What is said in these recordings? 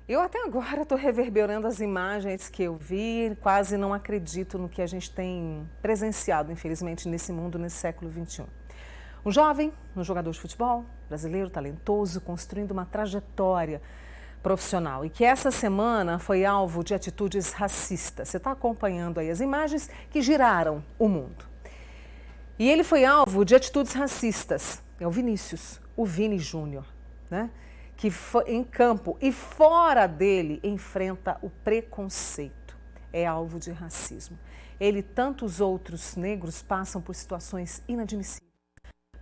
Eu até agora estou reverberando as imagens que eu vi, quase não acredito no que a gente tem presenciado, infelizmente, nesse mundo, nesse século XXI. Um jovem, um jogador de futebol, brasileiro, talentoso, construindo uma trajetória profissional e que essa semana foi alvo de atitudes racistas. Você está acompanhando aí as imagens que giraram o mundo. E ele foi alvo de atitudes racistas. É o Vinícius, o Vini Júnior, né? Que em campo e fora dele enfrenta o preconceito, é alvo de racismo. Ele e tantos outros negros passam por situações inadmissíveis.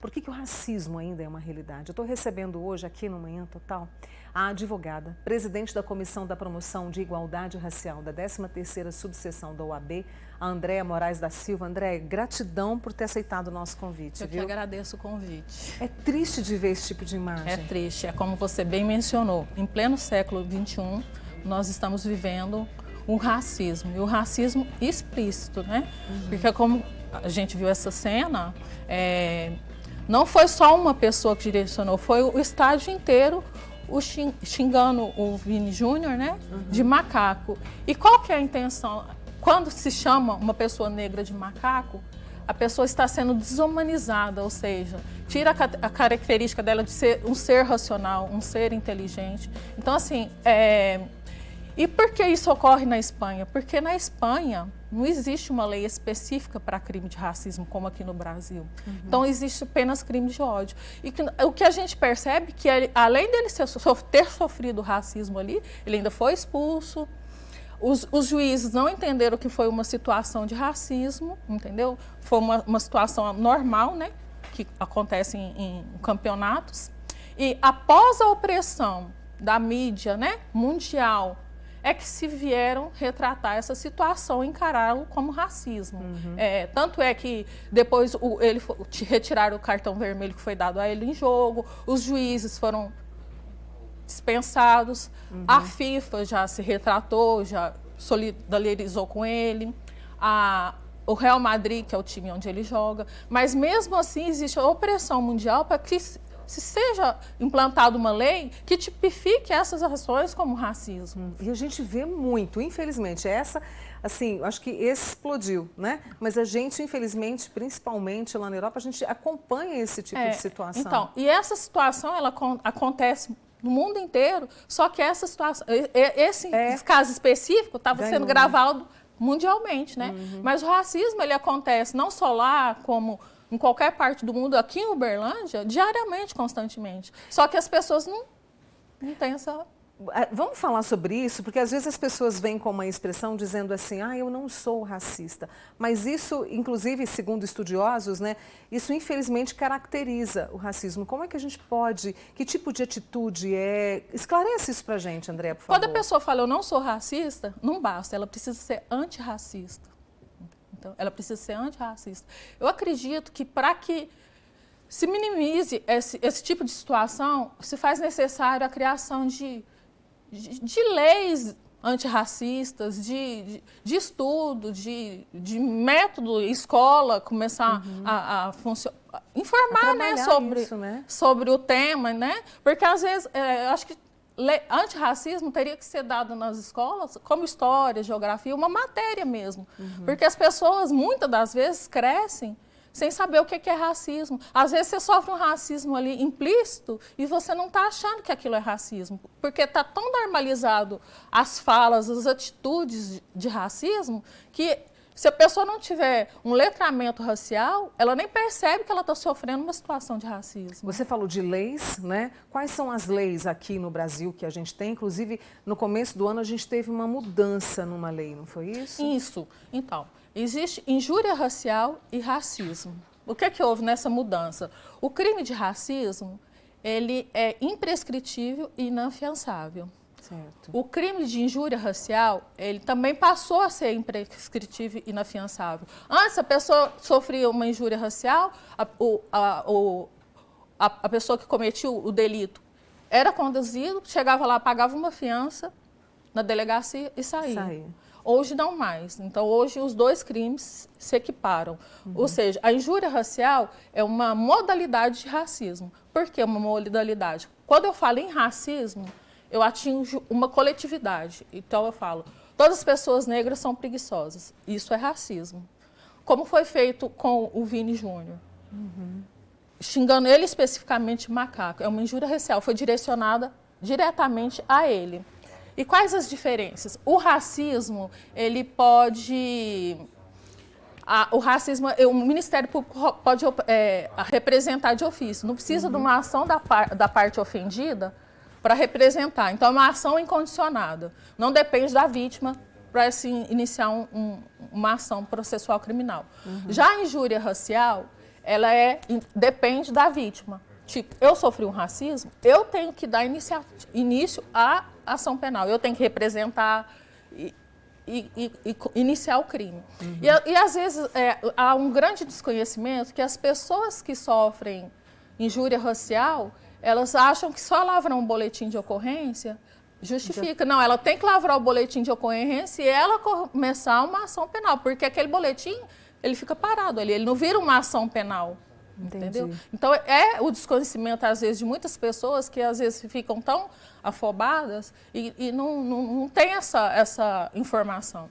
Por que o racismo ainda é uma realidade? Eu estou recebendo hoje aqui no Manhã Total a advogada, presidente da Comissão da Promoção de Igualdade Racial da 13ª Subseção da OAB, a Andréa Moraes da Silva. Andréa, gratidão por ter aceitado o nosso convite. Eu que agradeço o convite. É triste de ver esse tipo de imagem. É triste, é como você bem mencionou. Em pleno século XXI, nós estamos vivendo o racismo, e o racismo explícito, né? Porque como a gente viu essa cena, não foi só uma pessoa que direcionou, foi o estádio inteiro xingando o Vini Júnior, né, de macaco. E qual que é a intenção? Quando se chama uma pessoa negra de macaco, a pessoa está sendo desumanizada, ou seja, tira a característica dela de ser um ser racional, um ser inteligente. Então, assim, e por que isso ocorre na Espanha? Porque na Espanha não existe uma lei específica para crime de racismo, como aqui no Brasil. Então, existe apenas crime de ódio. E o que a gente percebe é que, além dele ter sofrido racismo ali, ele ainda foi expulso. Os juízes não entenderam que foi uma situação de racismo, entendeu? Foi uma situação normal, né? Que acontece em campeonatos. E após a opressão da mídia, né, mundial, é que se vieram retratar essa situação e encará-lo como racismo. Tanto é que depois retiraram o cartão vermelho que foi dado a ele em jogo, os juízes foram dispensados, a FIFA já se retratou, já solidarizou com ele, o Real Madrid, que é o time onde ele joga, mas mesmo assim existe a opressão mundial para que se seja implantada uma lei que tipifique essas ações como racismo. E a gente vê muito, infelizmente, assim, acho que explodiu, né? Mas a gente, infelizmente, principalmente lá na Europa, a gente acompanha esse tipo de situação. Então, e essa situação, ela acontece no mundo inteiro, só que essa situação, esse caso específico estava sendo gravado mundialmente, né? Mas o racismo, ele acontece não só lá, como em qualquer parte do mundo, aqui em Uberlândia, diariamente, constantemente. Só que as pessoas não têm essa... Vamos falar sobre isso, porque às vezes as pessoas vêm com uma expressão dizendo assim, eu não sou racista. Mas isso, inclusive, segundo estudiosos, né, isso infelizmente caracteriza o racismo. Como é que a gente pode, que tipo de atitude é? Esclarece isso pra gente, Andréa, por favor. Quando a pessoa fala eu não sou racista, não basta, ela precisa ser antirracista. Então, ela precisa ser antirracista. Eu acredito que para que se minimize esse tipo de situação, se faz necessário a criação de leis antirracistas, de estudo, de método, escola, começar a informar, né, sobre o tema, né? Porque às vezes, eu acho que antirracismo teria que ser dado nas escolas, como história, geografia, uma matéria mesmo. Porque as pessoas, muitas das vezes, crescem sem saber o que é racismo. Às vezes você sofre um racismo ali implícito e você não está achando que aquilo é racismo. Porque está tão normalizado as falas, as atitudes de racismo, que se a pessoa não tiver um letramento racial, ela nem percebe que ela está sofrendo uma situação de racismo. Você falou de leis, né? Quais são as leis aqui no Brasil que a gente tem? Inclusive, no começo do ano, a gente teve uma mudança numa lei, não foi isso? Isso. Então, existe injúria racial e racismo. O que é que houve nessa mudança? O crime de racismo, ele é imprescritível e inafiançável. Certo. O crime de injúria racial, ele também passou a ser imprescritível e inafiançável. Antes, a pessoa sofria uma injúria racial, a pessoa que cometiu o delito era conduzido, chegava lá, pagava uma fiança na delegacia e saía. Hoje não mais. Então, hoje os dois crimes se equiparam. Ou seja, a injúria racial é uma modalidade de racismo. Por que uma modalidade? Quando eu falo em racismo, eu atinjo uma coletividade. Então eu falo, todas as pessoas negras são preguiçosas. Isso é racismo. Como foi feito com o Vini Júnior. Xingando ele especificamente de macaco. É uma injúria racial, foi direcionada diretamente a ele. E quais as diferenças? O racismo, ele pode... o Ministério Público pode representar de ofício. Não precisa de uma ação da parte ofendida para representar. Então, é uma ação incondicionada. Não depende da vítima para se iniciar uma ação processual criminal. Já a injúria racial, ela depende da vítima. Tipo, eu sofri um racismo, eu tenho que dar início à ação penal. Eu tenho que representar e iniciar o crime. E às vezes, há um grande desconhecimento que as pessoas que sofrem injúria racial, elas acham que só lavrar um boletim de ocorrência justifica. Não, ela tem que lavrar o boletim de ocorrência e ela começar uma ação penal, porque aquele boletim, ele fica parado ali, ele não vira uma ação penal. Entendeu? Então, é o desconhecimento, às vezes, de muitas pessoas que, às vezes, ficam tão afobadas e não tem essa informação.